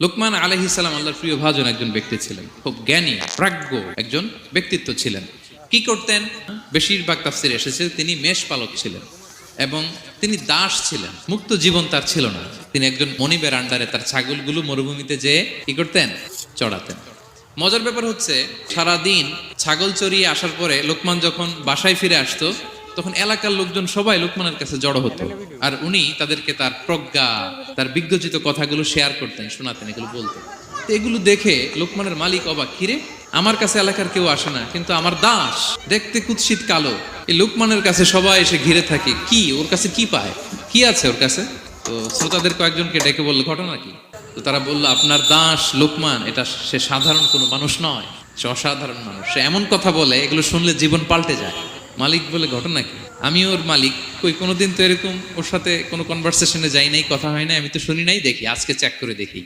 লোকমান আলাইহিস সালাম আল্লাহর প্রিয় ভাজন একজন ব্যক্তি ছিলেন, খুব জ্ঞানী প্রাজ্ঞ একজন ব্যক্তিত্ব ছিলেন। কি করতেন? বেশিরভাগ তাফসিরে এসেছে তিনি মেষ পালক ছিলেন এবং তিনি দাস ছিলেন, মুক্ত জীবন তার ছিল না। তিনি একজন মনিবের আন্ডারে তার ছাগলগুলো মরুভূমিতে যেয়ে কি করতেন? চড়াতেন। মজার ব্যাপার হচ্ছে, সারাদিন ছাগল চড়িয়ে আসার পরে লোকমান যখন বাসায় ফিরে আসতো, তখন এলাকার লোকজন সবাই লোকমানের কাছে জড়ো হতো, আর উনি তাদেরকে তার প্রজ্ঞা, তার বিজ্ঞচিত কথাগুলো শেয়ার করতেন, শোনাতেন, এগুলো বলতেন। তো এগুলো দেখে লোকমানের মালিক অবাক, কিরে আমার কাছে এলাকার কেউ আসে না, কিন্তু আমার দাস দেখতে কুৎসিত কালো, এই লোকমানের কাছে সবাই এসে ঘিরে থাকে, কি ওর কাছে কি পায়, কি আছে ওর কাছে? তো শ্রোতাদের কয়েকজনকে ডেকে বললো ঘটনা কি। তো তারা বললো, আপনার দাস লোকমান, এটা সে সাধারণ কোনো মানুষ নয়, সে অসাধারণ মানুষ, সে এমন কথা বলে এগুলো শুনলে জীবন পাল্টে যায়। মালিক বলে, ঘটনা কি? আমি ওর মালিক, কই কোনোদিন তো এরকম ওর সাথে কোনো কনভারসেশনে যাই নাই, কথা হয় না, আমি তো শুনি নাই, দেখি আজকে চেক করে দেখি।